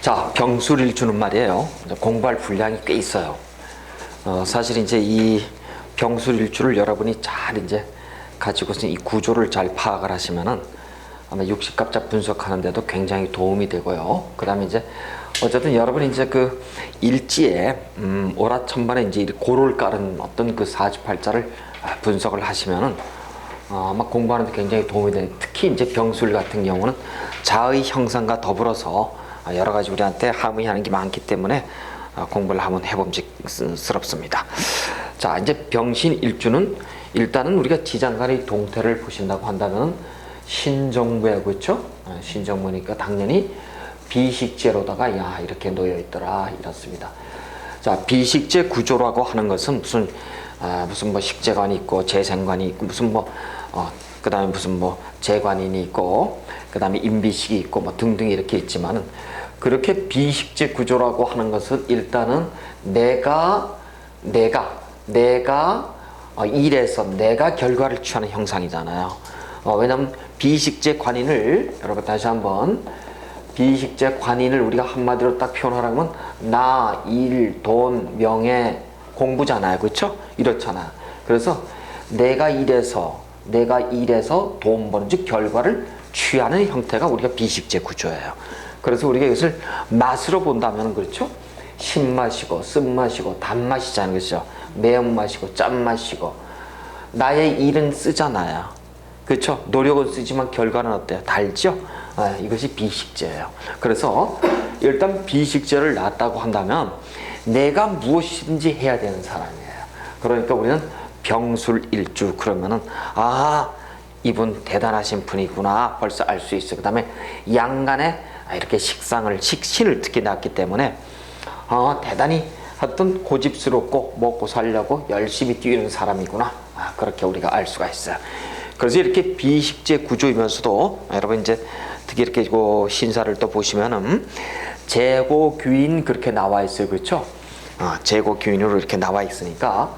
자, 병술일주는 말이에요. 공부할 분량이 꽤 있어요. 사실 이제 이 병술일주를 여러분이 잘 이제 가지고서 이 구조를 잘 파악을 하시면은 아마 육식갑자 분석하는데도 굉장히 도움이 되고요. 그 다음에 이제 어쨌든 여러분이 이제 그 일지에 오라천반에 이제 고를 깔은 어떤 그 사주팔자를 분석을 하시면은 아마 공부하는데 굉장히 도움이 되는, 특히 이제 병술 같은 경우는 자의 형상과 더불어서 여러 가지 우리한테 함의하는 게 많기 때문에 공부를 한번 해봄직스럽습니다. 자, 이제 병신일주는 일단은 우리가 지장간의 동태를 보신다고 한다면 신정부에, 그렇죠? 신정부니까 당연히 비식재로다가 야 이렇게 놓여 있더라 이렇습니다. 자, 비식재 구조라고 하는 것은 무슨 뭐 식재관이 있고 재생관이 있고 무슨 그 다음에 무슨 뭐 재관인이 있고 그 다음에 인비식이 있고 뭐 등등 이렇게 있지만은, 그렇게 비식재 구조라고 하는 것은 일단은 내가 일에서 내가 결과를 취하는 형상이잖아요. 왜냐면 비식재 관인을, 여러분 다시 한번, 비식재 관인을 우리가 한마디로 딱 표현하라면 나, 일, 돈, 명예, 공부잖아요. 그렇죠? 이렇잖아요. 그래서 내가 일에서 돈 버는, 즉 결과를 취하는 형태가 우리가 비식재 구조예요. 그래서 우리가 이것을 맛으로 본다면, 그렇죠? 신맛이고 쓴맛이고 단맛이잖아요. 그렇죠? 매운맛이고 짠맛이고. 나의 일은 쓰잖아요. 그렇죠? 노력은 쓰지만 결과는 어때요? 달죠? 이것이 비식재예요. 그래서 일단 비식재를 낳았다고 한다면 내가 무엇이든지 해야 되는 사람이에요. 그러니까 우리는 병술일주 그러면은 이분 대단하신 분이구나 벌써 알 수 있어요. 그 다음에 양간에 이렇게 식신을 특히 낳았기 때문에 대단히 하여튼 고집스럽고 먹고 살려고 열심히 뛰는 사람이구나, 그렇게 우리가 알 수가 있어요. 그래서 이렇게 비식재 구조이면서도 여러분 이제 특히 이렇게 신사를 또 보시면은 재고귀인 그렇게 나와 있어요. 그렇죠? 재고귀인으로 이렇게 나와 있으니까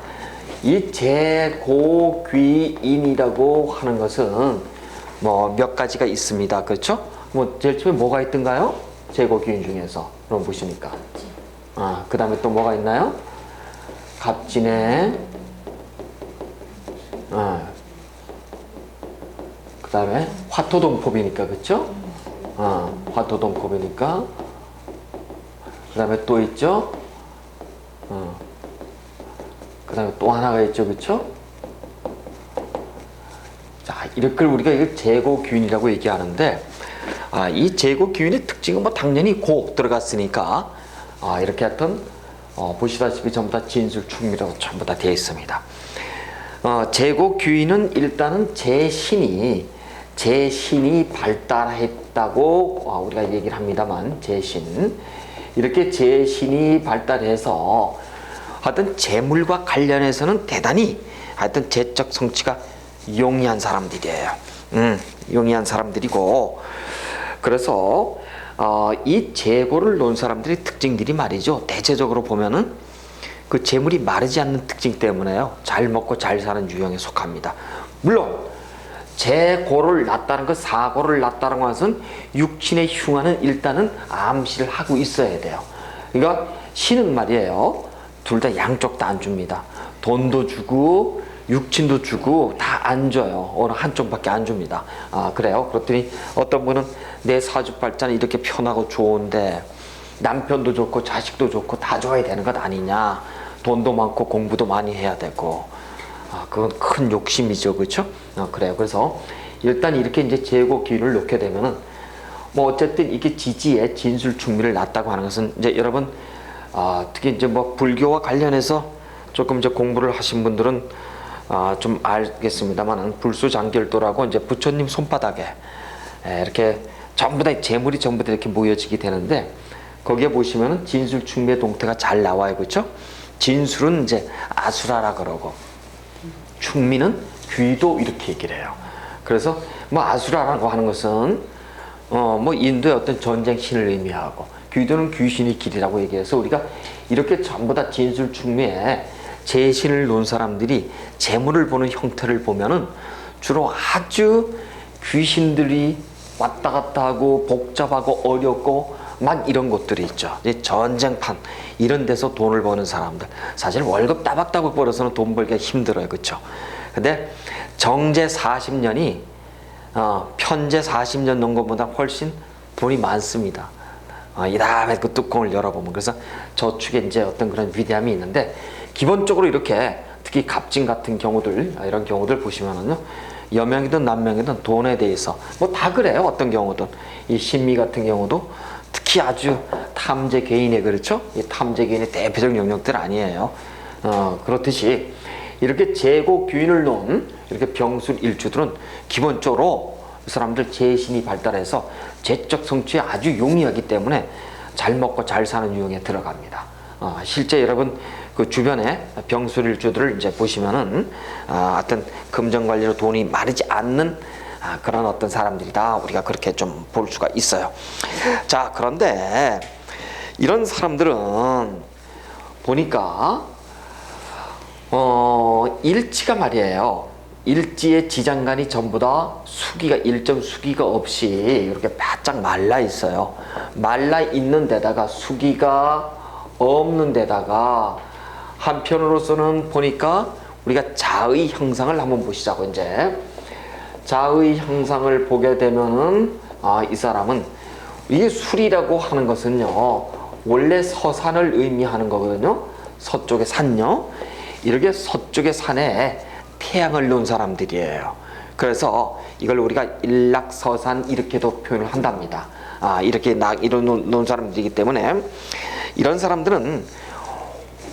이 재고귀인이라고 하는 것은 뭐 몇 가지가 있습니다. 그렇죠? 뭐 제일 처음에 뭐가 있던가요? 재고귀인 중에서 그럼 보시니까 그 다음에 또 뭐가 있나요? 갑진에 그 다음에 화토동법이니까, 그렇죠? 화토동법이니까 그 다음에 또 있죠? 그 다음에 또 하나가 있죠, 그렇죠? 자, 이렇게 우리가 이걸 재고귀인이라고 얘기하는데, 이 재고귀인의 특징은 뭐 당연히 고 들어갔으니까 이렇게 하여튼 보시다시피 전부 다 진술충미로 전부 다 되어 있습니다. 재고귀인은 일단은 재신이 발달했다고 우리가 얘기를 합니다만, 이렇게 재신이 발달해서 하여튼 재물과 관련해서는 대단히 하여튼 재적 성취가 용이한 사람들이에요. 용이한 사람들이고, 그래서 이 재고를 놓은 사람들의 특징들이 말이죠, 대체적으로 보면은 그 재물이 마르지 않는 특징 때문에요, 잘 먹고 잘 사는 유형에 속합니다. 물론 재고를 낳았다는 것, 사고를 낳았다는 것은 육신의 흉화는 일단은 암시를 하고 있어야 돼요. 그러니까 신은 말이에요, 둘 다 양쪽 다 안 줍니다. 돈도 주고 육친도 주고 다 안 줘요. 어느 한쪽밖에 안 줍니다. 그래요? 그렇더니 어떤 분은 내 사주팔자는 이렇게 편하고 좋은데 남편도 좋고 자식도 좋고 다 줘야 되는 것 아니냐, 돈도 많고 공부도 많이 해야 되고, 그건 큰 욕심이죠. 그렇죠? 그래요. 그래서 일단 이렇게 이제 재고귀인을 놓게 되면은 뭐 어쨌든 이게 지지에 진술충미를 낳았다고 하는 것은 이제 여러분 특히 이제 뭐 불교와 관련해서 조금 이제 공부를 하신 분들은 좀 알겠습니다만은, 불수장결도라고 이제 부처님 손바닥에 이렇게 전부 다 재물이 전부 다 이렇게 모여지게 되는데, 거기에 보시면은 진술충미의 동태가 잘 나와요. 그렇죠? 진술은 이제 아수라라 그러고 충미는 귀도 이렇게 얘기를 해요. 그래서 뭐 아수라라고 하는 것은 뭐 인도의 어떤 전쟁 신을 의미하고, 귀도는 귀신의 길이라고 얘기해서 우리가 이렇게 전부 다 진술충미에 재신을 놓은 사람들이 재물을 보는 형태를 보면은 주로 아주 귀신들이 왔다 갔다 하고 복잡하고 어렵고 막 이런 곳들이 있죠. 이 전쟁판 이런 데서 돈을 버는 사람들, 사실 월급 따박따박 벌어서는 돈 벌기가 힘들어요, 그렇죠? 근데 정제 40년이 편제 40년 넣은 것보다 훨씬 돈이 많습니다. 이 다음에 그 뚜껑을 열어보면, 그래서 저축에 이제 어떤 그런 위대함이 있는데, 기본적으로 이렇게 특히 갑진 같은 경우들, 이런 경우들 보시면은요, 여명이든 남명이든 돈에 대해서 뭐 다 그래요. 어떤 경우든 이 신미 같은 경우도 특히 아주 탐제 개인의, 그렇죠? 이 탐제 개인의 대표적 영역들 아니에요. 그렇듯이 이렇게 재고 규인을 놓은 이렇게 병술 일주들은 기본적으로 이 사람들 재신이 발달해서 재적 성취에 아주 용이하기 때문에 잘 먹고 잘 사는 유형에 들어갑니다. 실제 여러분 그 주변에 병술일주들을 이제 보시면은 어떤 금전 관리로 돈이 마르지 않는 그런 어떤 사람들이다, 우리가 그렇게 좀 볼 수가 있어요. 자, 그런데 이런 사람들은 보니까 일지가 말이에요. 일지의 지장간이 전부 다 수기가 일정 수기가 없이 이렇게 바짝 말라 있어요. 말라 있는 데다가 수기가 없는 데다가 한편으로서는 보니까 우리가 자의 형상을 한번 보시자고. 이제 자의 형상을 보게 되면은 이 사람은, 이게 술이라고 하는 것은요 원래 서산을 의미하는 거거든요. 서쪽의 산요. 이렇게 서쪽의 산에 태양을 놓은 사람들이에요. 그래서 이걸 우리가 일락서산 이렇게도 표현을 한답니다. 이렇게 놓은 사람들이기 때문에 이런 사람들은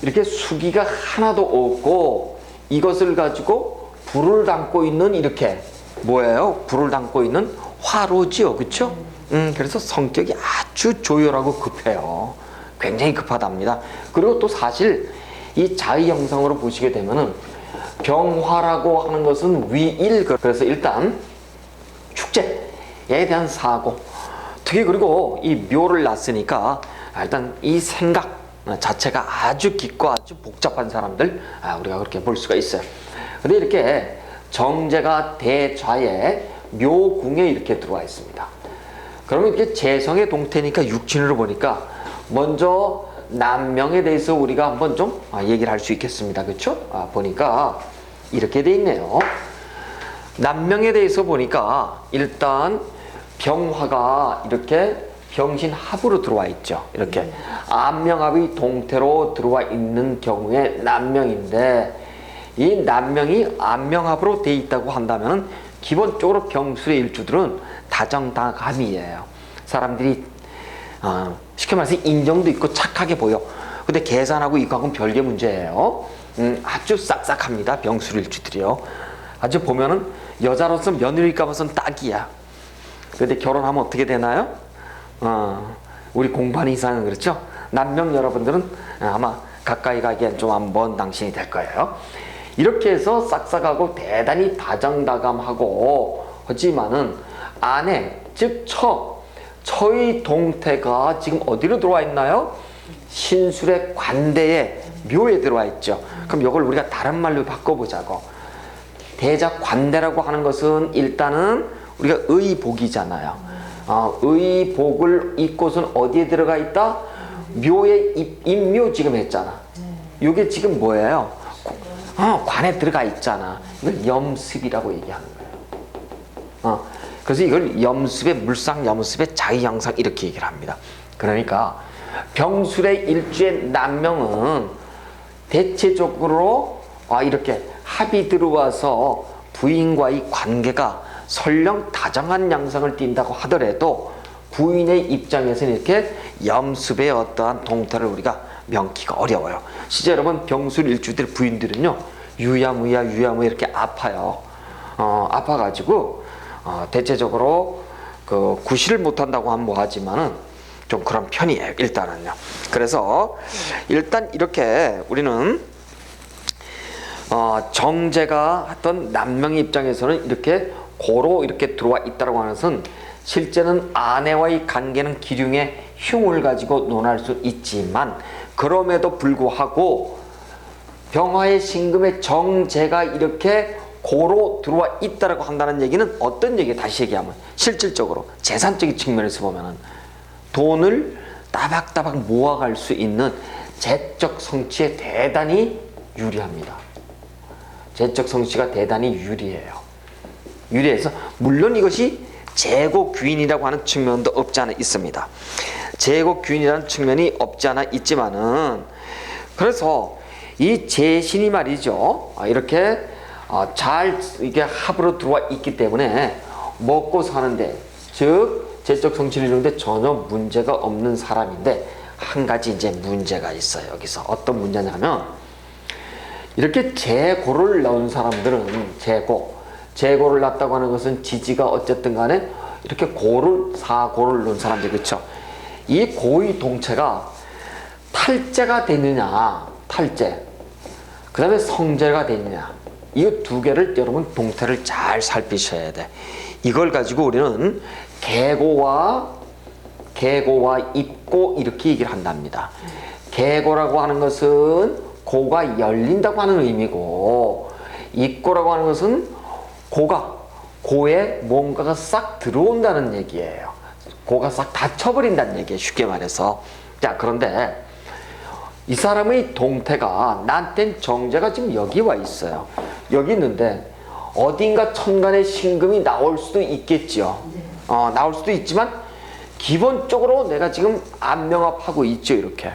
이렇게 수기가 하나도 없고 이것을 가지고 불을 담고 있는, 이렇게 뭐예요? 불을 담고 있는 화로지요, 그렇죠? 그래서 성격이 아주 조열하고 급해요. 굉장히 급하답니다. 그리고 또 사실 이 자의 형상으로 보시게 되면은 병화라고 하는 것은 위일, 그래서 일단 축제에 대한 사고, 특히 그리고 이 묘를 놨으니까 일단 이 생각 자체가 아주 깊고 아주 복잡한 사람들, 우리가 그렇게 볼 수가 있어요. 근데 이렇게 정제가 대좌에 묘궁에 이렇게 들어와 있습니다. 그러면 이렇게 재성의 동태니까 육친으로 보니까 먼저 남명에 대해서 우리가 한번 좀 얘기를 할 수 있겠습니다. 그렇죠? 보니까 이렇게 돼 있네요. 남명에 대해서 보니까 일단 병화가 이렇게 병신합으로 들어와 있죠. 이렇게 안명합이 동태로 들어와 있는 경우에 남명인데, 이 남명이 안명합으로 돼 있다고 한다면 기본적으로 병술의 일주들은 다정다감이에요. 사람들이 쉽게 말해서 인정도 있고 착하게 보여. 근데 계산하고 이거하고는 별개 문제예요. 아주 싹싹합니다. 병술일주들이요. 아주 보면은 여자로서 며느리가 봐서는 딱이야. 근데 결혼하면 어떻게 되나요? 우리 공반 이상은 그렇죠? 남명 여러분들은 아마 가까이 가기엔 좀 먼 당신이 될 거예요. 이렇게 해서 싹싹하고 대단히 다정다감하고 하지만은 안에, 즉 처의 동태가 지금 어디로 들어와 있나요? 신술의 관대에, 묘에 들어와 있죠. 그럼 이걸 우리가 다른 말로 바꿔보자고. 대작 관대라고 하는 것은 일단은 우리가 의복이잖아요. 의복을 입고선 어디에 들어가 있다? 묘에 입묘 지금 했잖아. 이게 지금 뭐예요? 관에 들어가 있잖아. 이걸 염습이라고 얘기하는 거예요. 그래서 이걸 염습의 물상, 염습의 자의형상 이렇게 얘기를 합니다. 그러니까 병술의 일주의 남명은 대체적으로 이렇게 합이 들어와서 부인과의 관계가 설령 다정한 양상을 띈다고 하더라도 부인의 입장에서는 이렇게 염습의 어떠한 동태를 우리가 명기가 어려워요. 실제 여러분 병술 일주들 부인들은요 유야무야 이렇게 아파요. 아파가지고 대체적으로 그 구실을 못한다고 하면 뭐하지만은 좀 그런 편이에요. 일단은요. 그래서 일단 이렇게 우리는 정제가 했던 남명의 입장에서는 이렇게 고로 이렇게 들어와 있다고 하는 것은 실제는 아내와의 관계는 기륭의 흉을 가지고 논할 수 있지만 그럼에도 불구하고 병화의 신금의 정제가 이렇게 고로 들어와 있다고 한다는 얘기는 어떤 얘기예요? 다시 얘기하면 실질적으로 재산적인 측면에서 보면은 돈을 따박따박 모아갈 수 있는 재적 성취에 대단히 유리합니다. 재적 성취가 대단히 유리해요. 유리해서 물론 이것이 재고 귀인이라고 하는 측면도 없지 않아 있습니다. 재고 귀인이라는 측면이 없지 않아 있지만은, 그래서 이 재신이 말이죠, 이렇게 잘 이게 합으로 들어와 있기 때문에 먹고 사는데, 즉 재적 성취를 이루는데 전혀 문제가 없는 사람인데, 한 가지 이제 문제가 있어요. 여기서 어떤 문제냐면, 이렇게 재고를 넣은 사람들은 재고를 낳았다고 하는 것은 지지가 어쨌든 간에 이렇게 사고를 넣은 사람들, 그렇죠? 이 고의 동체가 탈재가 되느냐, 그 다음에 성재가 되느냐, 이 두 개를 여러분 동태를 잘 살피셔야 돼. 이걸 가지고 우리는 계고와 입고 이렇게 얘기를 한답니다. 계고라고 하는 것은 고가 열린다고 하는 의미고, 입고라고 하는 것은 고에 뭔가가 싹 들어온다는 얘기예요. 고가 싹 닫혀버린다는 얘기예요, 쉽게 말해서. 자, 그런데 이 사람의 동태가, 나한텐 정제가 지금 여기 와 있어요. 여기 있는데 어딘가 천간에 신금이 나올 수도 있겠죠. 나올 수도 있지만 기본적으로 내가 지금 안명합하고 있죠. 이렇게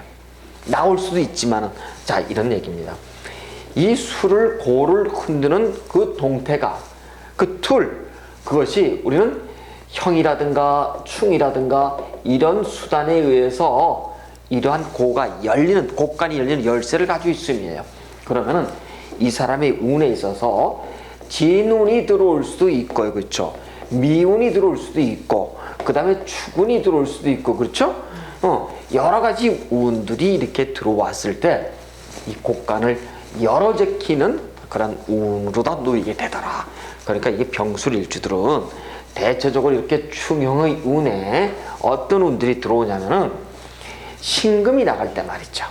나올 수도 있지만은, 자, 이런 얘기입니다. 이 고를 흔드는 그 동태가, 그 그것이 우리는 형이라든가 충이라든가 이런 수단에 의해서 이러한 곡간이 열리는 열쇠를 가지고 있음이에요. 그러면은 이 사람의 운에 있어서 진운이 들어올 수도 있고요, 그렇죠? 미운이 들어올 수도 있고, 그 다음에 축운이 들어올 수도 있고, 그렇죠? 여러 가지 운들이 이렇게 들어왔을 때 이 곡간을 열어제키는 그런 운으로 다 놓이게 되더라. 그러니까 이게 병술일주들은 대체적으로 이렇게 충형의 운에 어떤 운들이 들어오냐면은 신금이 나갈 때 말이죠.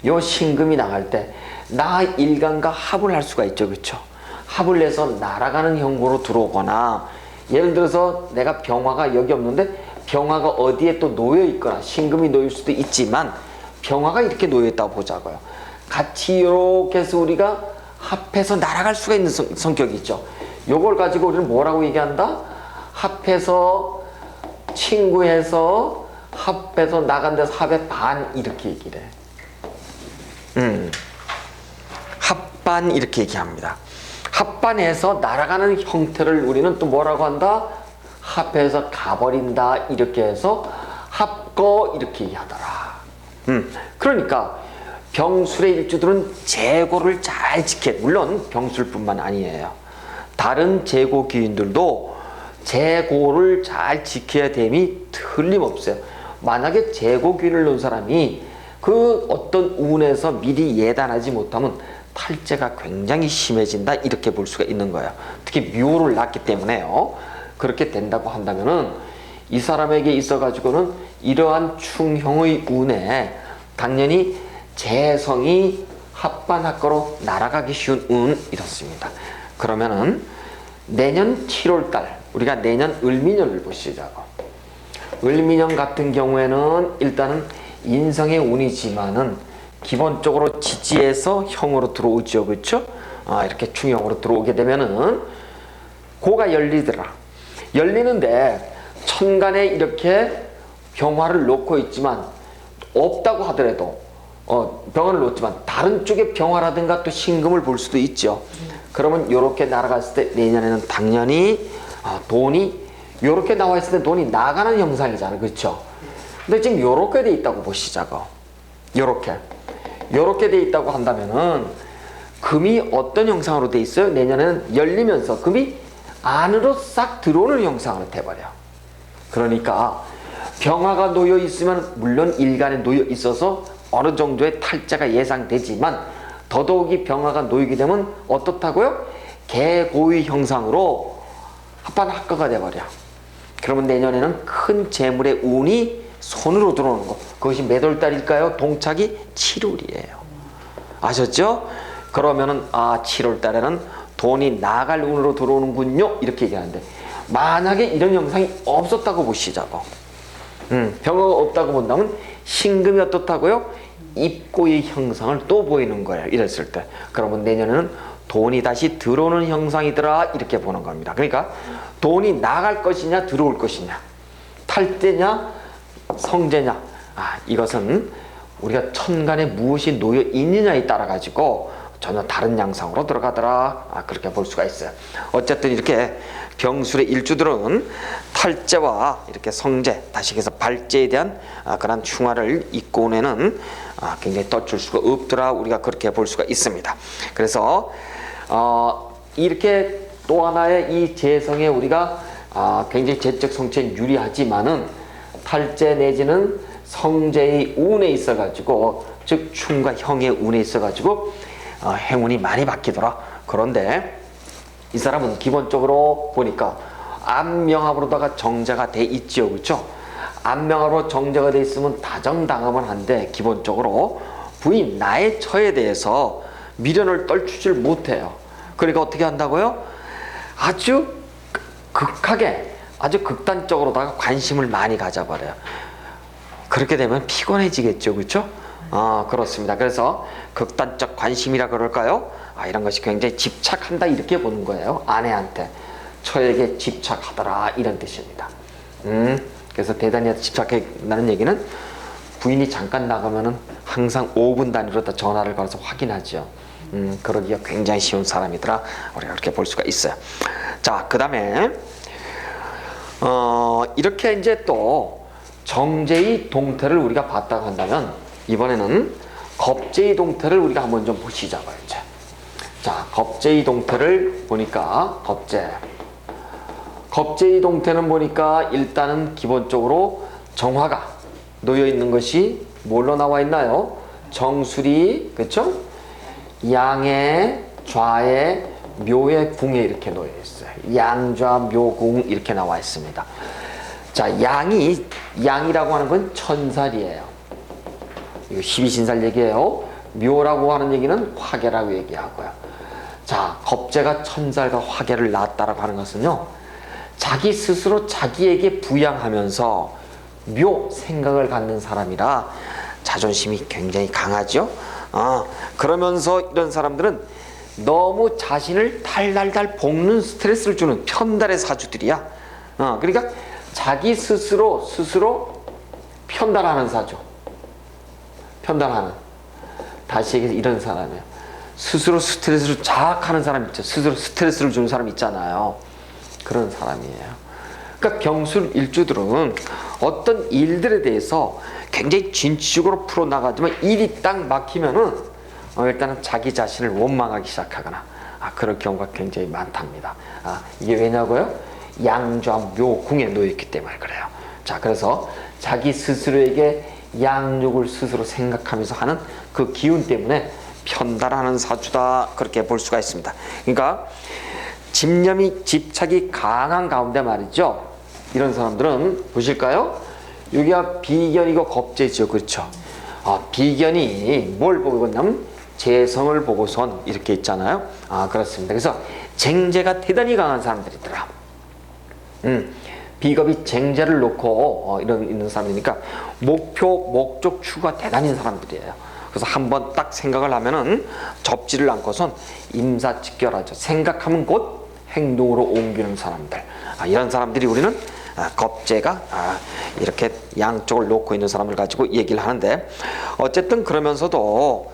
요 신금이 나갈 때 나 일간과 합을 할 수가 있죠, 그렇죠? 합을 내서 날아가는 형국으로 들어오거나, 예를 들어서 내가 병화가 여기 없는데 병화가 어디에 또 놓여 있거나, 신금이 놓일 수도 있지만 병화가 이렇게 놓여 있다고 보자고요. 같이 이렇게 해서 우리가 합해서 날아갈 수가 있는 성격이 있죠. 요걸 가지고 우리는 뭐라고 얘기한다? 합해서 친구해서 합해서 나간 데서 합의 반 이렇게 얘기를 해. 합반 이렇게 얘기합니다. 합반해서 날아가는 형태를 우리는 또 뭐라고 한다? 합해서 가버린다 이렇게 해서 합거 이렇게 얘기하더라. 그러니까 병술의 일주들은 재고를 잘 지켜. 물론 병술뿐만 아니에요. 다른 재고 기인들도 재고를 잘 지켜야 됨이 틀림없어요. 만약에 재고 기인을 놓은 사람이 그 어떤 운에서 미리 예단하지 못하면 탈재가 굉장히 심해진다 이렇게 볼 수가 있는 거예요. 특히 묘를 낳기 때문에요. 그렇게 된다고 한다면은 이 사람에게 있어 가지고는 이러한 충형의 운에 당연히 재성이 합반합거로 날아가기 쉬운 운 이렇습니다. 그러면은 내년 7월달 우리가 내년 을미년을 보시자고. 을미년 같은 경우에는 일단은 인성의 운이지만은 기본적으로 지지에서 형으로 들어오죠, 그렇죠? 이렇게 충형으로 들어오게 되면은 고가 열리더라. 열리는데 천간에 이렇게 병화를 놓고 있지만 없다고 하더라도 병화를 놓지만 다른 쪽에 병화라든가 또 신금을 볼 수도 있죠. 그러면 이렇게 날아갔을 때 내년에는 당연히 돈이 이렇게 나와 있을 때 돈이 나가는 형상이잖아요, 그렇죠? 근데 지금 이렇게 돼 있다고 보시자고. 이렇게 돼 있다고 한다면은 금이 어떤 형상으로 돼 있어요? 내년에는 열리면서 금이 안으로 싹 들어오는 형상으로 돼버려. 그러니까 병화가 놓여 있으면 물론 일간에 놓여 있어서 어느 정도의 탈자가 예상되지만 더더욱이 병화가 놓이게 되면 어떻다고요? 개고의 형상으로 합반합거가 돼버려. 그러면 내년에는 큰 재물의 운이 손으로 들어오는 거. 그것이 몇 월달일까요? 동착이 7월이에요. 아셨죠? 그러면은 7월달에는 돈이 나갈 운으로 들어오는군요. 이렇게 얘기하는데 만약에 이런 형상이 없었다고 보시자고. 병화가 없다고 본다면 신금이 어떻다고요? 입고의 형상을 또 보이는 거예요. 이랬을 때. 그러면 내년에는 돈이 다시 들어오는 형상이더라 이렇게 보는 겁니다. 그러니까 돈이 나갈 것이냐 들어올 것이냐, 탈제냐 성제냐, 이것은 우리가 천간에 무엇이 놓여 있느냐에 따라 가지고 전혀 다른 양상으로 들어가더라, 그렇게 볼 수가 있어요. 어쨌든 이렇게 병술의 일주들은 탈제와 이렇게 성제, 다시 해서 발제에 대한 그런 흉화를 입고 오는 굉장히 떠줄 수가 없더라, 우리가 그렇게 볼 수가 있습니다. 그래서 이렇게 또 하나의 이 재성에 우리가 굉장히 재적 성취에 유리하지만은 탈제 내지는 성제의 운에 있어 가지고, 즉 충과 형의 운에 있어 가지고 행운이 많이 바뀌더라. 그런데 이 사람은 기본적으로 보니까 안명합으로다가 정제가 돼 있지요, 그렇죠? 안명합으로 정제가 돼 있으면 다정당하면 한데 기본적으로 부인 나의 처에 대해서 미련을 떨치질 못해요. 그러니까 어떻게 한다고요? 아주 극하게, 아주 극단적으로다가 관심을 많이 가져버려요. 그렇게 되면 피곤해지겠죠, 그렇죠? 그렇습니다. 그래서 극단적 관심이라 그럴까요? 이런 것이 굉장히 집착한다 이렇게 보는 거예요. 아내한테 처에게 집착하더라 이런 뜻입니다. 그래서 대단히 집착한다는 얘기는 부인이 잠깐 나가면은 항상 5분 단위로 다 전화를 걸어서 확인하죠. 그러기가 굉장히 쉬운 사람이더라, 우리가 그렇게 볼 수가 있어요. 자, 그 다음에 이렇게 이제 또 정제의 동태를 우리가 봤다고 한다면 이번에는 겁제의 동태를 우리가 한번 좀 보시자고요. 이제. 자, 겁제의 동태를 보니까 겁제의 동태는 보니까 일단은 기본적으로 정화가 놓여 있는 것이 뭘로 나와 있나요? 정수리, 그렇죠? 양의, 좌의, 묘의, 궁에 이렇게 놓여 있어요. 양좌, 묘궁 이렇게 나와 있습니다. 자, 양이라고 하는 건 천살이에요. 이거 12신살 얘기예요. 묘라고 하는 얘기는 화계라고 얘기하고요. 자, 겁재가 천살과 화계를 낳았다라고 하는 것은요, 자기 스스로 자기에게 부양하면서 묘 생각을 갖는 사람이라 자존심이 굉장히 강하죠. 그러면서 이런 사람들은 너무 자신을 달달달 볶는 스트레스를 주는 편달의 사주들이야. 그러니까 자기 스스로 편달하는 사주. 편달하는. 다시 얘기해서 이런 사람이에요. 스스로 스트레스를 자학하는 사람 있죠. 스스로 스트레스를 주는 사람 있잖아요. 그런 사람이에요. 그러니까 병술 일주들은 어떤 일들에 대해서 굉장히 진취적으로 풀어나가지만 일이 딱 막히면은 일단은 자기 자신을 원망하기 시작하거나 그럴 경우가 굉장히 많답니다. 이게 왜냐고요? 양좌 묘궁에 놓여있기 때문에 그래요. 자, 그래서 자기 스스로에게 양육을 스스로 생각하면서 하는 그 기운 때문에 편달하는 사주다, 그렇게 볼 수가 있습니다. 그러니까 집착이 강한 가운데 말이죠, 이런 사람들은 보실까요? 여기가 비견이고 겁재죠, 그렇죠? 비견이 뭘 보고 있냐면 재성을 보고선 이렇게 있잖아요. 그렇습니다. 그래서 쟁제가 대단히 강한 사람들이더라. 비겁이 쟁제를 놓고 있는 사람이니까 목적 추구가 대단한 사람들이에요. 그래서 한번 딱 생각을 하면은 접지를 않고선 임사직결하죠. 생각하면 곧 행동으로 옮기는 사람들. 이런 사람들이 우리는 겁재가 이렇게 양쪽을 놓고 있는 사람을 가지고 얘기를 하는데, 어쨌든 그러면서도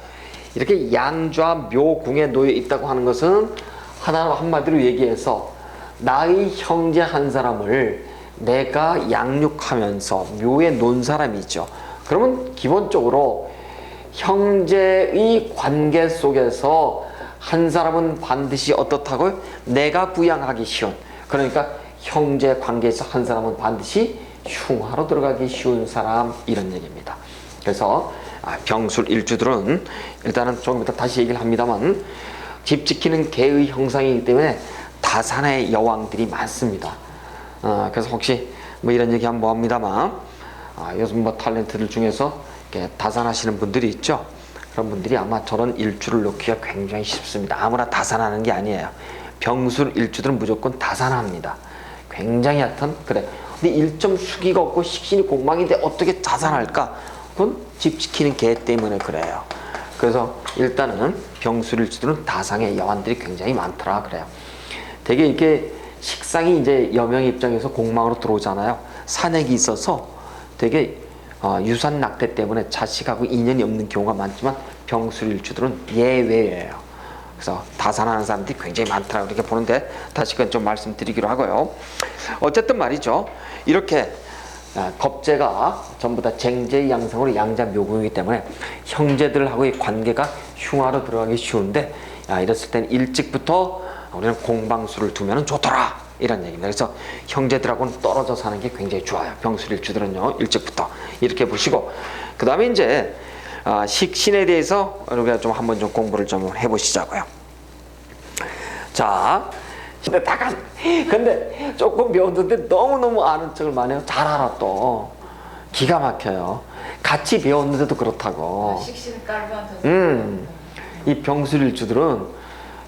이렇게 양좌 묘궁에 놓여 있다고 하는 것은 한마디로 얘기해서 나의 형제 한 사람을 내가 양육하면서 묘에 놓은 사람이죠. 그러면 기본적으로 형제의 관계 속에서 한 사람은 반드시 어떻다고요? 내가 부양하기 쉬운, 그러니까 형제 관계에서 한 사람은 반드시 흉화로 들어가기 쉬운 사람, 이런 얘기입니다. 그래서 병술 일주들은 일단은 조금 이따 다시 얘기를 합니다만 집 지키는 개의 형상이기 때문에 다산의 여왕들이 많습니다. 그래서 혹시 뭐 이런 얘기 한번 합니다만 요즘 뭐 탤런트들 중에서 이렇게 다산하시는 분들이 있죠. 그런 분들이 아마 저런 일주를 놓기가 굉장히 쉽습니다. 아무나 다산하는 게 아니에요. 병술 일주들은 무조건 다산합니다. 굉장히 하여튼 그래, 근데 일점 수기가 없고 식신이 공망인데 어떻게 자산할까? 그건 집 지키는 개 때문에 그래요. 그래서 일단은 병술일주들은 다상의 여한들이 굉장히 많더라 그래요. 되게 이렇게 식상이 이제 여명 입장에서 공망으로 들어오잖아요. 산액이 있어서 되게 유산 낙태 때문에 자식하고 인연이 없는 경우가 많지만 병술일주들은 예외예요. 그래서 다산하는 사람들이 굉장히 많더라 이렇게 보는데 다시금 좀 말씀드리기로 하고요. 어쨌든 말이죠. 이렇게 겁재가 전부 다 쟁제의 양성으로 양자 묘공이기 때문에 형제들하고의 관계가 흉화로 들어가기 쉬운데 이랬을 때는 일찍부터 우리는 공방수를 두면 좋더라 이런 얘기입니다. 그래서 형제들하고는 떨어져 사는 게 굉장히 좋아요. 병술일주들은요 일찍부터 이렇게 보시고 그 다음에 이제 식신에 대해서 우리가 좀 한번 좀 공부를 좀 해보시자고요. 자, 근데 조금 배웠는데 너무너무 아는 척을 많이 해요. 잘 알아 또. 기가 막혀요. 같이 배웠는데도 그렇다고. 식신 깔면 이 병술일주들은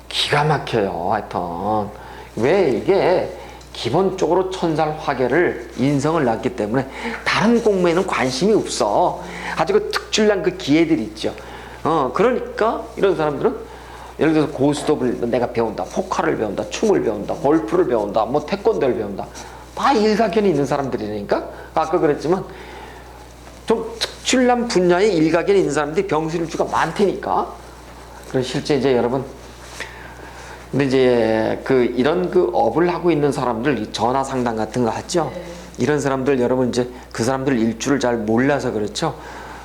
기가 막혀요. 하여튼 왜 이게 기본적으로 천살 화계를 인성을 낳기 때문에 다른 공부에는 관심이 없어. 아주 그 특출난 그 기회들이 있죠. 그러니까 이런 사람들은 예를 들어서 고스톱을 내가 배운다, 포카를 배운다, 춤을 배운다, 골프를 배운다, 뭐 태권도를 배운다. 다 일가견이 있는 사람들이니까 아까 그랬지만 좀 특출난 분야의 일가견이 있는 사람들이 병술일주가 많다니까. 그래서 실제 이제 여러분 근데 이제 이런 업을 하고 있는 사람들 이 전화 상담 같은 거 하죠. 네. 이런 사람들 여러분 이제 그 사람들 일주를 잘 몰라서 그렇죠.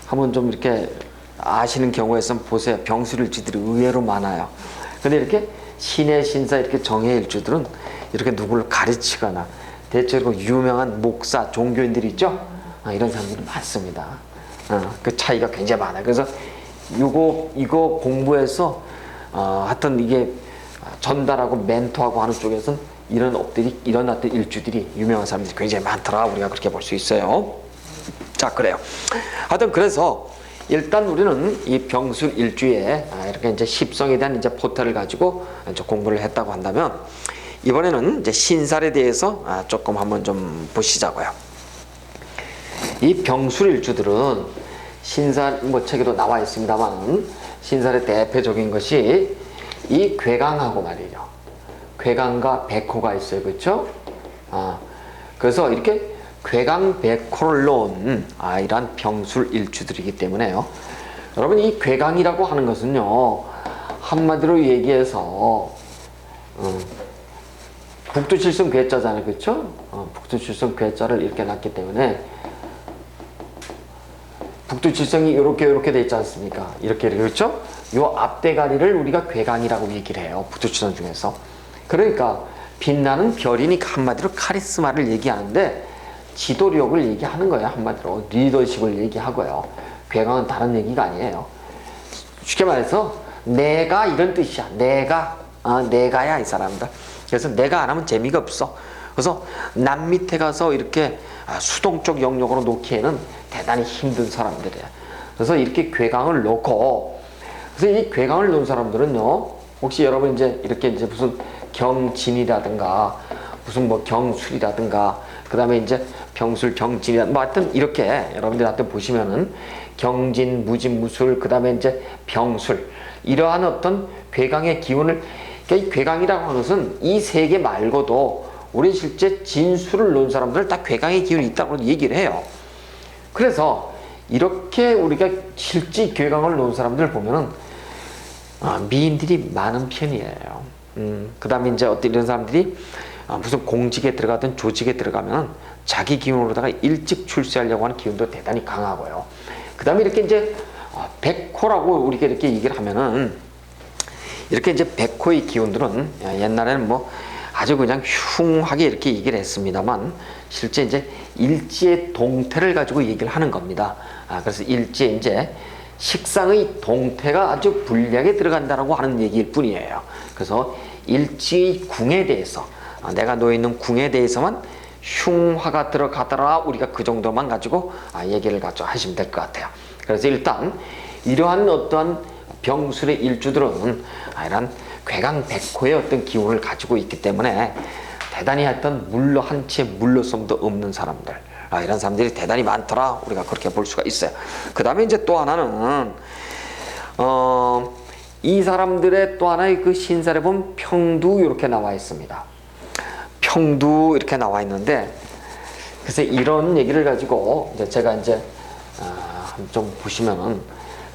한번 좀 이렇게 아시는 경우에선 보세요. 병술일주들이 의외로 많아요. 근데 이렇게 신의 신사 이렇게 정의 일주들은 이렇게 누구를 가르치거나 대체로 유명한 목사 종교인들이 있죠. 이런 사람들이 많습니다. 그 차이가 굉장히 많아요. 그래서 이거 공부해서 하여튼 이게 전달하고 멘토하고 하는 쪽에서는 이런 업들이 일어났던 일주들이 유명한 사람들이 굉장히 많더라. 우리가 그렇게 볼 수 있어요. 자, 그래요. 하여튼 그래서 일단 우리는 이 병술 일주에 이렇게 이제 십성에 대한 이제 포탈을 가지고 이제 공부를 했다고 한다면 이번에는 이제 신살에 대해서 조금 한번 좀 보시자고요. 이 병술 일주들은 신살 뭐 책에도 나와 있습니다만 신살의 대표적인 것이 이 괴강하고 말이죠. 괴강과 백호가 있어요. 그렇죠? 그래서 이렇게 괴강 백호를 놓은 이러한 병술 일주들이기 때문에요. 여러분 이 괴강이라고 하는 것은요. 한마디로 얘기해서 북두칠성 괴자잖아요. 그렇죠? 북두칠성 괴자를 이렇게 놨기 때문에 북두칠성이 이렇게 돼 있지 않습니까? 이렇게 그렇죠? 요 앞대가리를 우리가 괴강이라고 얘기를 해요. 북두칠성 중에서. 그러니까 빛나는 별이니까 한마디로 카리스마를 얘기하는데 지도력을 얘기하는 거예요. 한마디로 리더십을 얘기하고요. 괴강은 다른 얘기가 아니에요. 쉽게 말해서 내가 이런 뜻이야. 내가야 이 사람들. 그래서 내가 안 하면 재미가 없어. 그래서 남 밑에 가서 이렇게 수동적 영역으로 놓기에는 대단히 힘든 사람들이야. 그래서 이렇게 괴강을 놓고 그래서 이 괴강을 놓은 사람들은요. 혹시 여러분 이제 이렇게 이제 무슨 경진이라든가 무슨 뭐 경술이라든가 그 다음에 이제 병술 경진이라 뭐 하여튼 이렇게 여러분들 하여튼 보시면은 경진 무진 무술 그 다음에 이제 병술 이러한 어떤 괴강의 기운을 그러니까 이 괴강이라고 하는 것은 이 세 개 말고도 우리 실제 진술을 놓은 사람들 다 괴강의 기운이 있다고 얘기를 해요. 그래서 이렇게 우리가 실제 괴강을 놓은 사람들 보면은 미인들이 많은 편이에요. 그 다음에 이제 어떤 이런 사람들이 무슨 공직에 들어가든 조직에 들어가면 자기 기운으로다가 일찍 출세하려고 하는 기운도 대단히 강하고요. 그 다음에 이렇게 이제 백호라고 우리가 이렇게 얘기를 하면은 이렇게 이제 백호의 기운들은 옛날에는 뭐 아주 그냥 흉하게 이렇게 얘기를 했습니다만 실제 이제 일지의 동태를 가지고 얘기를 하는 겁니다. 그래서 일지에 이제 식상의 동태가 아주 불리하게 들어간다라고 하는 얘기일 뿐이에요. 그래서 일지의 궁에 대해서 내가 놓여있는 궁에 대해서만 흉화가 들어가더라 우리가 그 정도만 가지고 얘기를 가지고 하시면 될 것 같아요. 그래서 일단 이러한 어떠한 병술의 일주들은 이런 괴강백호의 어떤 기운을 가지고 있기 때문에 대단히 하여튼 한 채 물러섬도 없는 사람들, 이런 사람들이 대단히 많더라. 우리가 그렇게 볼 수가 있어요. 그 다음에 이제 또 하나는 이 사람들의 또 하나의 그 신살에 보면 평두 이렇게 나와 있습니다. 평두 이렇게 나와 있는데, 그래서 이런 얘기를 가지고 이제 제가 이제 좀 보시면은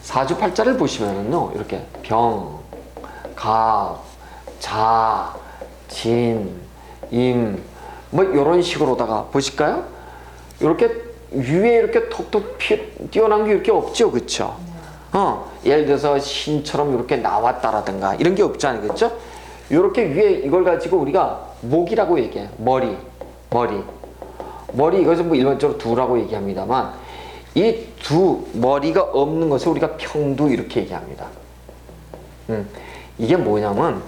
사주팔자를 보시면은요, 이렇게 병, 갑, 자, 진, 임, 뭐 이런 식으로다가 보실까요? 이렇게 위에 이렇게 톡톡 띄어난 게 이렇게 없죠, 그렇죠? 예를 들어서 신처럼 이렇게 나왔다라든가 이런 게 없잖아요, 그렇죠? 이렇게 위에 이걸 가지고 우리가 목이라고 얘기해요. 머리 이것은 뭐 일반적으로 두라고 얘기합니다만, 이 두 머리가 없는 것을 우리가 평두 이렇게 얘기합니다. 이게 뭐냐면,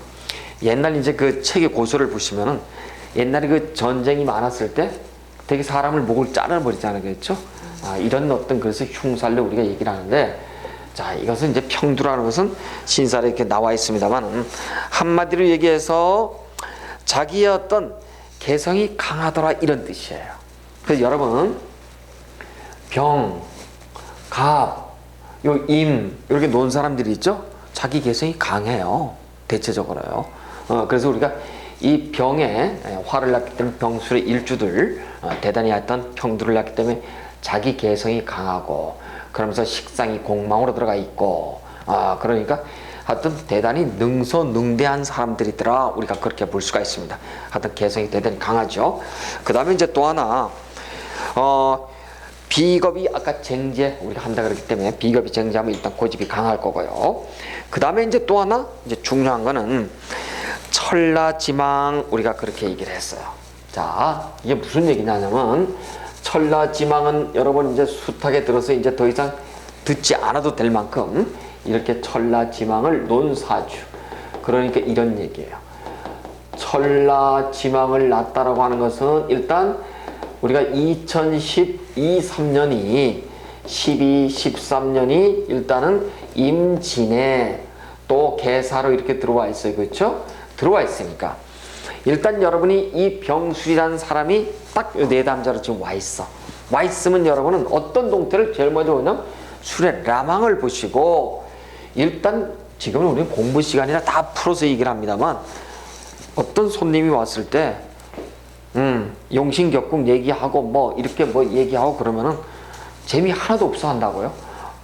옛날 이제 그 책의 고서를 보시면은 옛날에 그 전쟁이 많았을 때 되게 사람을 목을 잘라버리잖아요, 그렇죠? 이런 어떤 그래서 흉살로 우리가 얘기를 하는데, 자, 이것은 이제 평두라는 것은 신살에 이렇게 나와 있습니다만, 한마디로 얘기해서 자기의 어떤 개성이 강하더라 이런 뜻이에요. 그래서 여러분, 병, 갑, 임 이렇게 놓은 사람들이 있죠? 자기 개성이 강해요, 대체적으로요. 그래서 우리가 이 병에 화를 났기 때문에 병술의 일주들, 대단히 하여튼 평두를 났기 때문에 자기 개성이 강하고, 그러면서 식상이 공망으로 들어가 있고, 그러니까 하여튼 대단히 능소능대한 사람들이더라, 우리가 그렇게 볼 수가 있습니다. 하여튼 개성이 대단히 강하죠. 그 다음에 이제 또 하나, 비겁이 아까 쟁제 우리가 한다 그랬기 때문에 비겁이 쟁제하면 일단 고집이 강할 거고요. 그 다음에 이제 또 하나 이제 중요한 거는 천라지망, 우리가 그렇게 얘기를 했어요. 자, 이게 무슨 얘기냐면, 천라지망은 여러분 이제 숱하게 들어서 이제 더 이상 듣지 않아도 될 만큼 이렇게 천라지망을 논 사주, 그러니까 이런 얘기예요. 천라지망을 낳았다라고 하는 것은 일단 우리가 2012, 3년이 12, 13년이 일단은 임진에 또 계사로 이렇게 들어와 있어요, 그렇죠? 들어와 있으니까 일단 여러분이 이 병술이라는 사람이 딱 네 담자로 지금 와 있어. 와 있으면 여러분은 어떤 동태를 제일 먼저 보냐면 술의 라망을 보시고, 일단 지금은 우리는 공부 시간이라 다 풀어서 얘기를 합니다만, 어떤 손님이 왔을 때 용신격국 얘기하고 뭐 이렇게 뭐 얘기하고 그러면은 재미 하나도 없어 한다고요.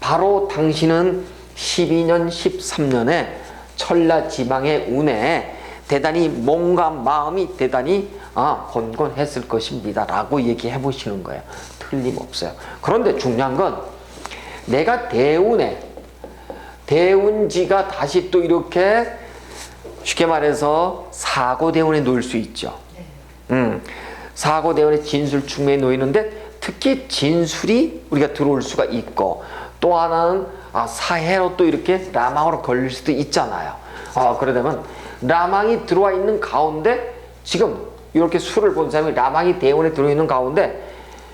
바로 당신은 12년 13년에 천라지망의 운에 대단히 몸과 마음이 대단히 건건했을 것입니다 라고 얘기해 보시는 거예요. 틀림없어요. 그런데 중요한 건 내가 대운지가 다시 또 이렇게 쉽게 말해서 사고대운에 놓일 수 있죠. 사고대운에 진술충매에 놓이는데, 특히 진술이 우리가 들어올 수가 있고, 또 하나는 사해로 또 이렇게 라망으로 걸릴 수도 있잖아요. 그러다면 라망이 들어와 있는 가운데, 지금 이렇게 수를 본 사람이 라망이 대운에 들어있는 가운데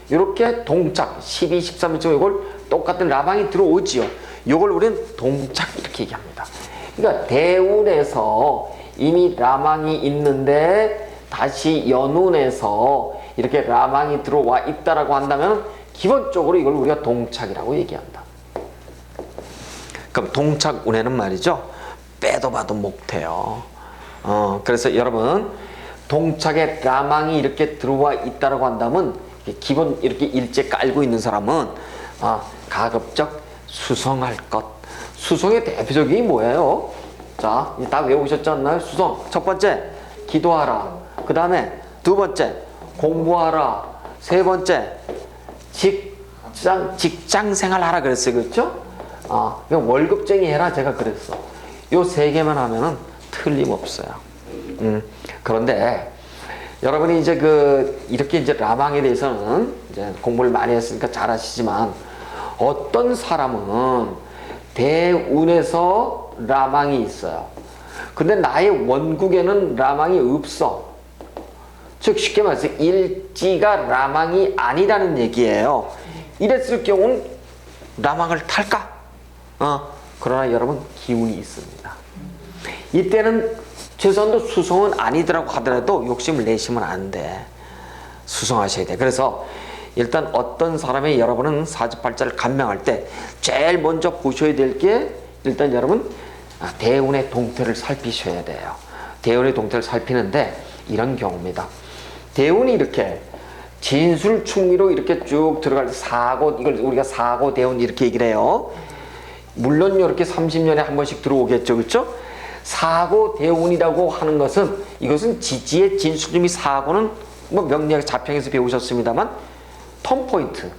이렇게 동착 12, 13점 이걸 똑같은 라망이 들어오지요. 이걸 우리는 동착 이렇게 얘기합니다. 그러니까 대운에서 이미 라망이 있는데 다시 연운에서 이렇게 라망이 들어와 있다라고 한다면 기본적으로 이걸 우리가 동착이라고 얘기한다. 그럼 동착운에는 말이죠, 빼도 봐도 못해요. 그래서 여러분, 동착에 라망이 이렇게 들어와 있다라고 한다면 기본 이렇게 일제 깔고 있는 사람은 가급적 수성할 것. 수성의 대표적이 뭐예요? 자, 다 외우셨지 않나요? 수성. 첫 번째, 기도하라. 그 다음에 두 번째, 공부하라. 세 번째, 직장 생활하라 그랬어요, 그렇죠? 월급쟁이 해라 제가 그랬어. 요 세 개만 하면은 틀림없어요. 그런데 여러분이 이제 이렇게 이제 라망에 대해서는 이제 공부를 많이 했으니까 잘 아시지만, 어떤 사람은 대운에서 라망이 있어요. 근데 나의 원국에는 라망이 없어. 즉 쉽게 말해서 일지가 라망이 아니라는 얘기예요. 이랬을 경우는 라망을 탈까? 그러나 여러분, 기운이 있습니다. 이때는 최소한도 수성은 아니더라고 하더라도 욕심을 내시면 안 돼. 수성하셔야 돼. 그래서 일단 어떤 사람의 여러분은 사주팔자를 감명할 때 제일 먼저 보셔야 될 게 일단 여러분 대운의 동태를 살피셔야 돼요. 대운의 동태를 살피는데 이런 경우입니다. 대운이 이렇게 진술충리로 이렇게 쭉 들어갈 때 사고, 이걸 우리가 사고 대운 이렇게 얘기를 해요. 물론 이렇게 30년에 한 번씩 들어오겠죠, 그렇죠? 사고 대운이라고 하는 것은 이것은 지지의 진술충리. 사고는 뭐 명리학 자평에서 배우셨습니다만 턴포인트,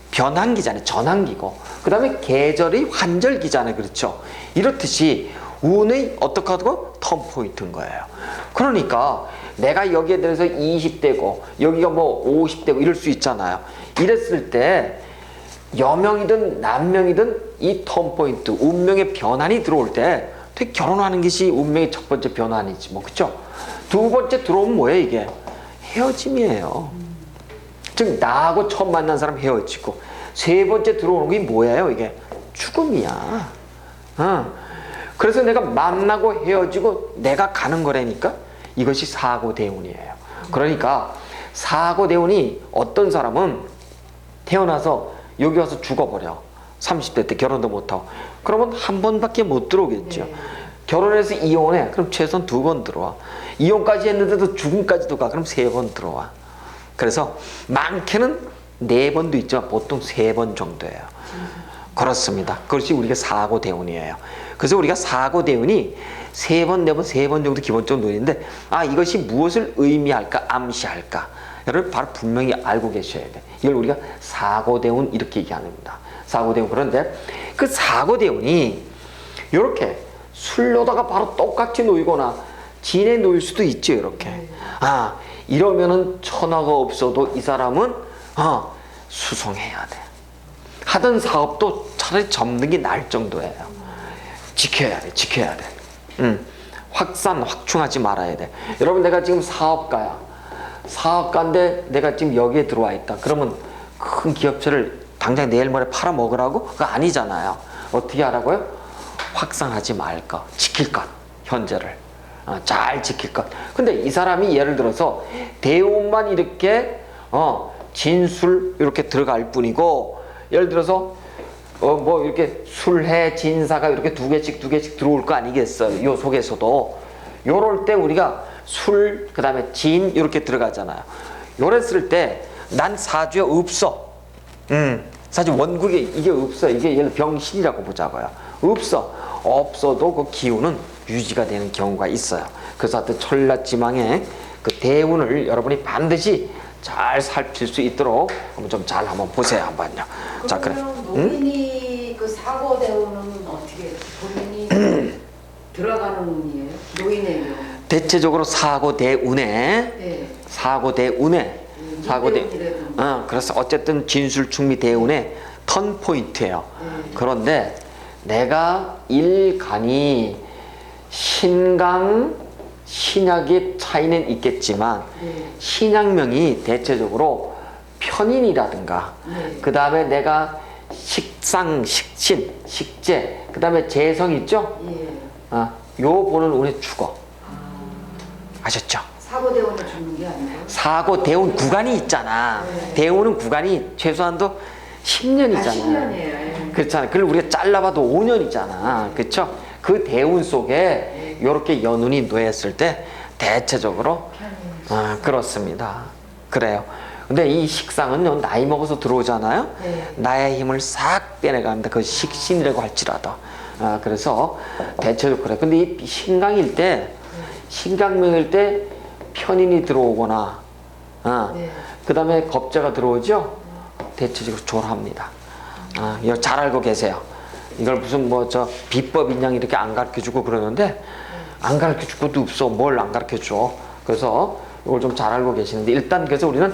변환기잖아요. 전환기고 그 다음에 계절의 환절기잖아요. 그렇죠? 이렇듯이 운의 어떻게 하고 턴포인트인 거예요. 그러니까 내가 여기에 대해서 20대고 여기가 뭐 50대고 이럴 수 있잖아요. 이랬을 때 여명이든 남명이든 이 턴포인트, 운명의 변환이 들어올 때 되게 결혼하는 것이 운명의 첫 번째 변환이지 뭐, 그쵸? 두 번째 들어오면 뭐예요 이게? 헤어짐이에요. 즉 나하고 처음 만난 사람 헤어지고, 세 번째 들어오는 게 뭐예요 이게? 죽음이야. 그래서 내가 만나고 헤어지고 내가 가는 거라니까 이것이 사고대운이에요. 그러니까 사고대운이 어떤 사람은 태어나서 여기 와서 죽어버려. 30대 때 결혼도 못하고. 그러면 한 번밖에 못 들어오겠죠. 결혼해서 이혼해. 그럼 최소한 2번 들어와. 이혼까지 했는데도 죽음까지도 가. 그럼 3번 들어와. 그래서 많게는 4번도 있지만 보통 3번 정도예요. 그렇습니다. 그것이 우리가 사고대운이에요. 그래서 우리가 사고대운이 3번, 4번, 3번 정도 기본적으로 노리는데 이것이 무엇을 의미할까, 암시할까? 여러분 바로 분명히 알고 계셔야 돼. 이걸 우리가 사고대운 이렇게 얘기합니다. 사고대운. 그런데 그 사고대운이 이렇게 술로다가 바로 똑같이 놓이거나 진에 놓일 수도 있죠. 이렇게. 이러면은 천하가 없어도 이 사람은 수성해야 돼. 하던 사업도 차라리 접는 게 나을 정도예요. 지켜야 돼. 지켜야 돼. 확충하지 말아야 돼. 여러분 내가 지금 사업가야. 사업가인데 내가 지금 여기에 들어와 있다. 그러면 큰 기업체를 당장 내일 모레 팔아먹으라고? 그거 아니잖아요. 어떻게 하라고요? 확산하지 말 것, 지킬 것, 현재를 잘 지킬 것. 근데 이 사람이 예를 들어서 대운만 이렇게 진술 이렇게 들어갈 뿐이고, 예를 들어서 뭐 이렇게 술해 진사가 이렇게 두 개씩 들어올 거 아니겠어요? 요 속에서도 요럴 때 우리가 술 그다음에 진 이렇게 들어가잖아요. 요랬을 때 난 사주에 없어. 사주 원국에 이게 없어. 이게 예를 병신이라고 보자고요. 없어도 그 기운은 유지가 되는 경우가 있어요. 그래서 하여튼 천라지망의 그 대운을 여러분이 반드시 잘 살필 수 있도록 좀 잘 한번 보세요. 한번요. 자, 그래. 노인이 그 사고 대우는 어떻게 본인이 들어가는 운이에요? 노인의 경우. 대체적으로 사고대운에 네. 사고대운에 이대운이라도. 그래서 어쨌든 진술충미 대운의 턴 포인트예요. 그런데 내가 일간이 신강 신약의 차이는 있겠지만 신약명이 대체적으로 편인이라든가 그 다음에 내가 식상, 식신, 식재 그 다음에 재성 있죠? 요 보는 운에 죽어. 아셨죠? 사고 대우는 죽는 게 아니고. 사고 대운 구간이 있잖아. 대운은 구간이 최소한도 10년이잖아. 10년이에요. 그렇잖아. 그걸 우리가 잘라봐도 5년이잖아. 그렇죠? 그 대운 속에 이렇게 연운이 놓였을 때 대체적으로 그렇습니다. 그래요. 근데 이 식상은요, 나이 먹어서 들어오잖아요. 나의 힘을 싹 빼내갑니다. 그 식신이라고 할지라도. 그래서 대체적으로 그래. 근데 이 신강일 때, 신강명일 때 편인이 들어오거나, 그 다음에 겁재가 들어오죠? 대체적으로 졸합니다. 이거 잘 알고 계세요. 이걸 무슨 뭐 비법 인양 이렇게 안 가르쳐 주고 그러는데, 안 가르쳐 줄 것도 없어. 뭘 안 가르쳐 줘. 그래서 이걸 좀 잘 알고 계시는데, 일단 그래서 우리는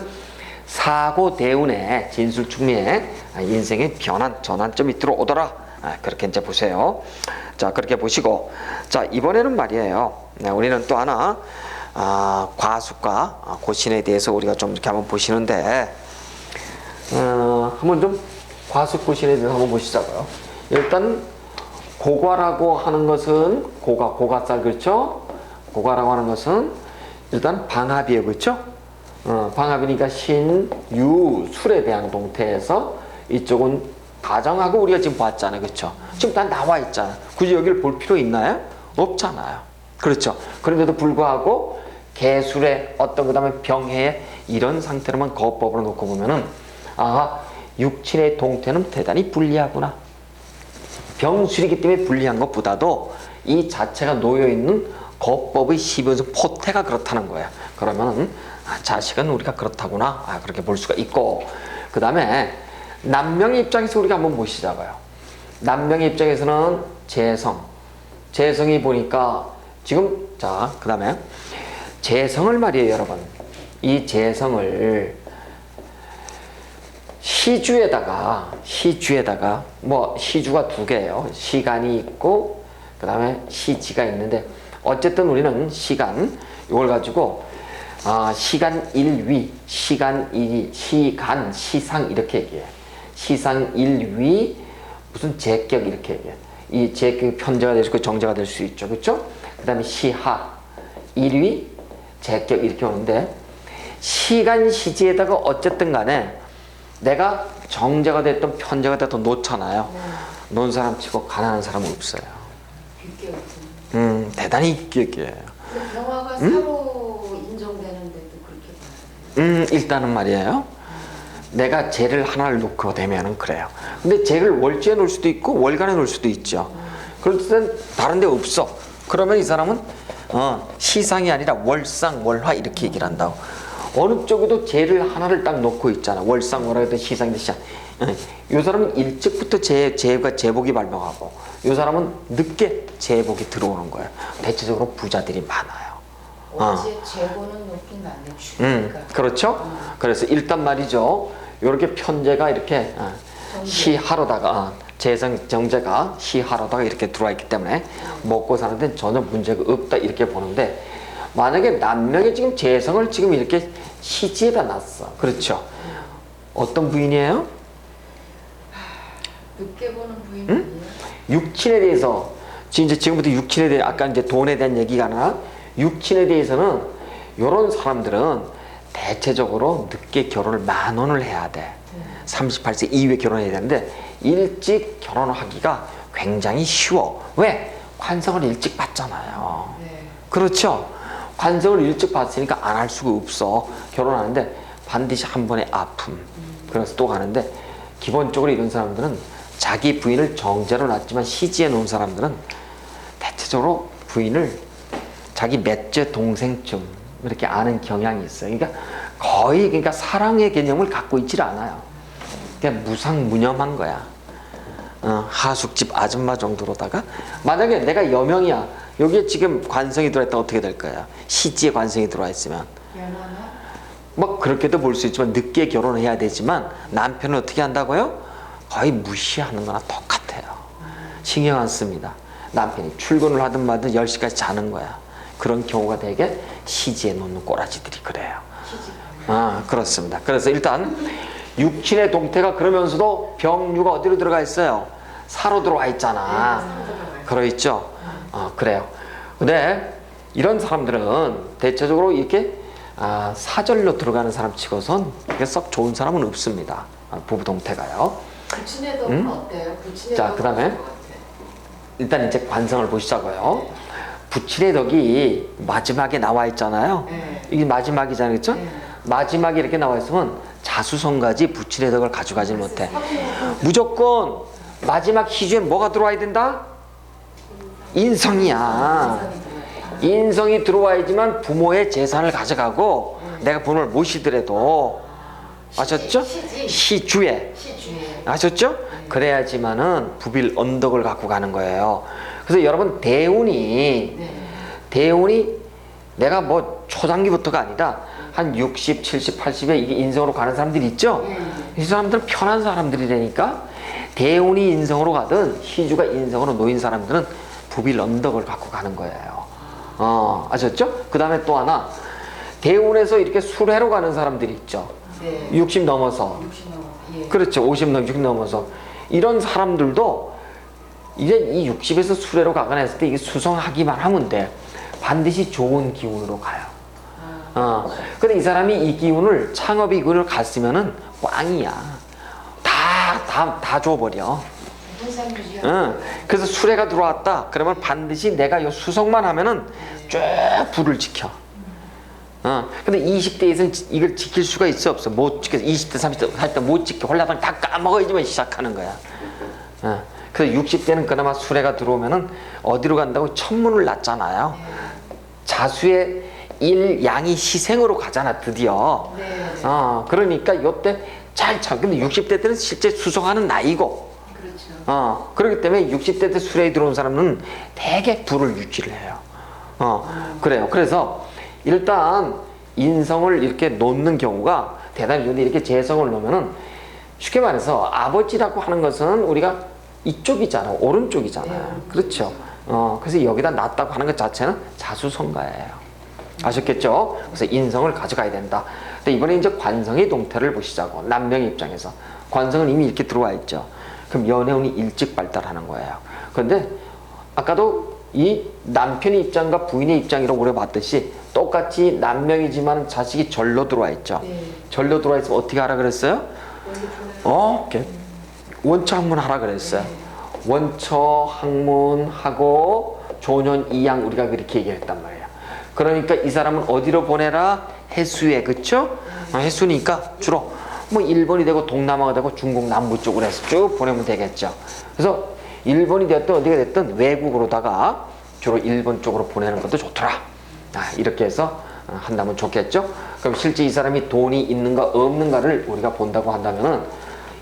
사고 대운의 진술충리에 인생의 변환, 전환점이 들어오더라. 그렇게 이제 보세요. 자, 그렇게 보시고, 자, 이번에는 말이에요. 우리는 또 하나, 과수과 고신에 대해서 우리가 좀 이렇게 한번 보시는데, 한번 좀 과수 고신에 대해서 한번 보시자고요. 일단, 고과라고 하는 것은 고가살, 그렇죠? 고가라고 하는 것은 일단 방합이에요. 그렇죠? 방합이니까 신, 유, 술에 대한 동태에서 이쪽은 가정하고 우리가 지금 봤잖아요. 그렇죠? 지금 다 나와 있잖아. 굳이 여기를 볼 필요 있나요? 없잖아요. 그렇죠? 그런데도 불구하고 개술에 어떤 그다음에 병해에 이런 상태로만 거법으로 놓고 보면은 아, 육친의 동태는 대단히 불리하구나. 병술이기 때문에 불리한 것보다도 이 자체가 놓여있는 거법의 12연속 포태가 그렇다는 거야. 그러면 자식은 우리가 그렇다구나. 그렇게 볼 수가 있고, 그 다음에 남명의 입장에서 우리가 한번 보시자고요. 남명의 입장에서는 재성이 보니까 지금 자, 그 다음에 재성을 말이에요, 여러분. 이 재성을 시주에다가 뭐 시주가 두 개예요. 시간이 있고 그 다음에 시지가 있는데 어쨌든 우리는 시간 이걸 가지고 시간 일위, 시간 일위, 시간, 시상 이렇게 얘기해. 시상 일위 무슨 제격 이렇게 얘기해. 이 제격이 편제가 될 수 있고 정제가 될 수 있죠, 그렇죠? 그 다음에 시하, 일위, 제격 이렇게 오는데 시간 시지에다가 어쨌든 간에 내가 정제가 됐든 편제가 됐든 놓잖아요. 놓은 사람 치고 가난한 사람은 없어요. 대단히 기억해요. 병화가 사로 인정되는데도 그렇게 봐요. 일단은 말이에요. 내가 재를 하나를 놓고 되면은 그래요. 근데 재를 월지에 놓을 수도 있고 월간에 놓을 수도 있죠. 그럴 때는 다른 데 없어. 그러면 이 사람은 시상이 아니라 월상, 월화 이렇게 얘기를 한다고. 어느 쪽에도 재를 하나를 딱 놓고 있잖아. 월상, 월화든 시상이든 시상. 이 사람은 일찍부터 재가 재복이 발명하고 이 사람은 늦게 재복이 들어오는 거예요. 대체적으로 부자들이 많아요. 어제 재고는 높긴 한데 추니까. 그렇죠? 그래서 일단 말이죠. 이렇게 편제가 이렇게 시하로다가 재성 정제가 시하로다가 이렇게 들어와 있기 때문에 먹고 사는 데는 전혀 문제가 없다 이렇게 보는데 만약에 남명이 지금 재성을 지금 이렇게 시지에다 놨어. 그렇죠? 어떤 부인이에요? 늦게 보는 부인이에요. 육친에 대해서 지금부터 육친에 대해 아까 이제 돈에 대한 얘기가 아니라 육친에 대해서는 이런 사람들은 대체적으로 늦게 결혼을 만원을 해야 돼. 38세 이후에 결혼해야 되는데 일찍 결혼하기가 굉장히 쉬워. 왜? 관성을 일찍 받잖아요. 그렇죠? 관성을 일찍 받으니까 안 할 수가 없어. 결혼하는데 반드시 한 번의 아픔. 그래서 또 가는데 기본적으로 이런 사람들은 자기 부인을 정제로 놨지만 시지에 놓은 사람들은 대체적으로 부인을 자기 맷째 동생쯤 이렇게 아는 경향이 있어요. 그러니까 거의 그러니까 사랑의 개념을 갖고 있질 않아요. 그냥 무상무념한 거야. 하숙집 아줌마 정도로다가 만약에 내가 여명이야. 여기에 지금 관성이 들어있다 어떻게 될 거야? 시지에 관성이 들어와 있으면 뭐 그렇게도 볼 수 있지만 늦게 결혼해야 되지만 남편은 어떻게 한다고요? 거의 무시하는 거나 똑같아요. 신경 안 씁니다. 남편이 출근을 하든 말든 10시까지 자는 거야. 그런 경우가 되게 시지에 놓는 꼬라지들이 그래요. 그렇습니다. 그래서 일단 육친의 동태가 그러면서도 병유가 어디로 들어가 있어요? 사로 들어와 있잖아. 그러있죠? 그래요. 근데 이런 사람들은 대체적으로 이렇게 사절로 들어가는 사람 치고선 그게 썩 좋은 사람은 없습니다. 부부 동태가요. 부친의 덕은 어때요? 부친의 자, 덕은 그 다음에 어떨 것 같아요? 일단 이제 관성을 보시자고요. 부친의 덕이 마지막에 나와 있잖아요. 이게 마지막이잖아요. 그렇죠? 마지막에 이렇게 나와 있으면 자수성가지 부친의 덕을 가져가지 못해. 무조건 마지막 희주에 뭐가 들어와야 된다? 인성이야. 인성이 들어와야지만 부모의 재산을 가져가고 내가 부모를 모시더라도 아셨죠? 시주에 아셨죠? 그래야지만은 부빌 언덕을 갖고 가는 거예요. 그래서 여러분 대운이 내가 뭐 초장기부터가 아니다. 한 60, 70, 80에 이게 인성으로 가는 사람들이 있죠? 이 사람들은 편한 사람들이라니까 대운이 인성으로 가든 희주가 인성으로 놓인 사람들은 부빌 언덕을 갖고 가는 거예요. 아셨죠? 그 다음에 또 하나 대운에서 이렇게 수레로 가는 사람들이 있죠. 60 넘어서. 그렇죠. 50 넘어 60 넘어서. 이런 사람들도 이제 이 60에서 수레로 가거나 했을 때 이게 수성하기만 하면 돼. 반드시 좋은 기운으로 가요. 근데 이 사람이 이 기운을 창업의 기운을 갔으면은 꽝이야. 다 줘버려. 그래서 수레가 들어왔다. 그러면 반드시 내가 요 수성만 하면은 쭉 불을 지켜. 근데 20대에서는 이걸 지킬 수가 있어 없어? 못 지켜. 20대, 30대, 40대 못 지켜. 홀라당 다 까먹어야지만 시작하는 거야. 그래서 60대는 그나마 수레가 들어오면은 어디로 간다고 천문을 났잖아요. 자수의 일양이 희생으로 가잖아, 드디어. 그러니까 요때 잘 참. 근데 60대 때는 실제 수성하는 나이고. 그렇죠. 그렇기 때문에 60대 때 수레에 들어온 사람은 대개 불을 유지를 해요. 그래요. 그래서 일단 인성을 이렇게 놓는 경우가 대단히 좋은데 이렇게 재성을 놓으면은 쉽게 말해서 아버지라고 하는 것은 우리가 이쪽이잖아. 오른쪽이잖아요. 그렇죠. 그래서 여기다 놨다고 하는 것 자체는 자수성가예요. 아셨겠죠? 그래서 인성을 가져가야 된다. 근데 이번에 이제 관성의 동태를 보시자고. 남명의 입장에서. 관성은 이미 이렇게 들어와 있죠. 그럼 연애운이 일찍 발달하는 거예요. 그런데 아까도 이 남편의 입장과 부인의 입장이라고 우리가 봤듯이 똑같이 남명이지만 자식이 절로 들어와 있죠. 절로 들어와 있으면 어떻게 하라 그랬어요? 이렇게 원처 학문 하라 그랬어요. 원처 학문하고 조년 이양 우리가 그렇게 얘기했단 말이에요. 그러니까 이 사람은 어디로 보내라? 해수에, 그쵸? 해수니까 주로 뭐 일본이 되고 동남아가 되고 중국 남부 쪽으로 해서 쭉 보내면 되겠죠. 그래서 일본이 되었든 어디가 됐든 외국으로다가 주로 일본 쪽으로 보내는 것도 좋더라. 이렇게 해서 한다면 좋겠죠. 그럼 실제 이 사람이 돈이 있는가 없는가를 우리가 본다고 한다면은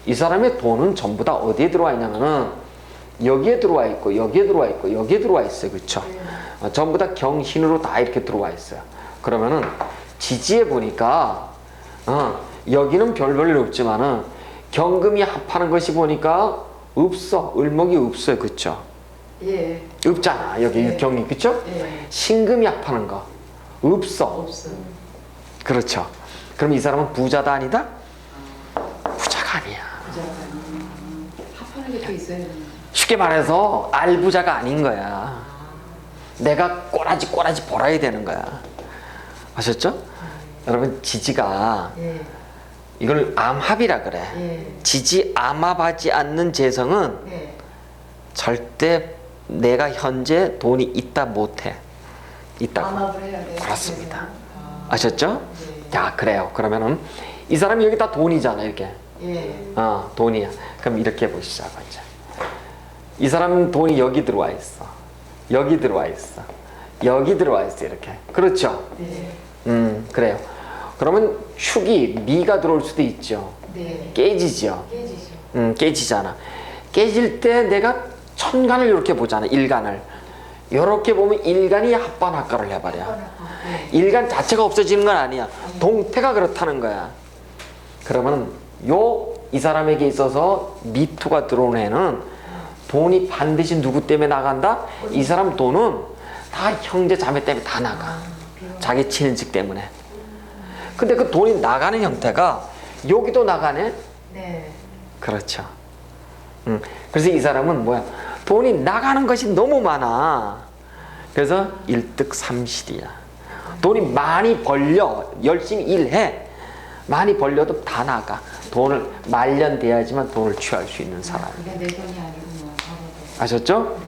이 사람의 돈은 전부 다 어디에 들어와 있냐면은 여기에 들어와 있고 여기에 들어와 있고 여기에 들어와 있어요. 그렇죠? 전부 다 경신으로 다 이렇게 들어와 있어요. 그러면은 지지에 보니까 여기는 별 볼 일 없지만은 경금이 합하는 것이 보니까 없어. 을목이 없어요. 그쵸? 예. 없잖아. 여기 경이. 그쵸? 예. 신금이 합하는 거. 없어. 없어. 그렇죠. 그럼 이 사람은 부자다 아니다? 부자가 아니야. 합하는 게 또 있어야 되는. 쉽게 말해서 알부자가 아닌 거야. 내가 꼬라지 벌어야 되는 거야. 아셨죠? 여러분 지지가 예. 이걸 암합이라 그래. 예. 지지 암합하지 않는 재성은 예. 절대 내가 현재 돈이 있다 못해. 있다고. 암합을 해야 돼요. 그렇습니다. 아셨죠? 예. 야, 그래요. 그러면은 이 사람이 여기 다 돈이잖아, 이렇게. 예. 돈이야. 그럼 이렇게 보시자고 이제. 이 사람 돈이 여기 들어와 있어. 여기 들어와 있어. 여기 들어와 있어, 이렇게. 그렇죠? 네. 그래요. 그러면 축이 미가 들어올 수도 있죠. 네. 깨지죠. 깨지죠. 깨지잖아. 깨질 때 내가 천간을 이렇게 보잖아. 일간을. 이렇게 보면 일간이 합반합가를 해버려. 네. 일간 자체가 없어지는 건 아니야. 동태가 그렇다는 거야. 그러면 이 사람에게 있어서 미토가 들어오는 애는 돈이 반드시 누구 때문에 나간다? 이 사람 돈은 다 형제 자매 때문에 다 나가. 자기 친인척 때문에. 근데 그 돈이 나가는 형태가 여기도 나가네? 네. 그렇죠. 그래서 이 사람은 뭐야? 돈이 나가는 것이 너무 많아. 그래서 일득삼실이야. 돈이 많이 벌려. 열심히 일해. 많이 벌려도 다 나가. 돈을 말년돼야지만 돈을 취할 수 있는 사람. 이게 내 돈이 아니구나. 아셨죠?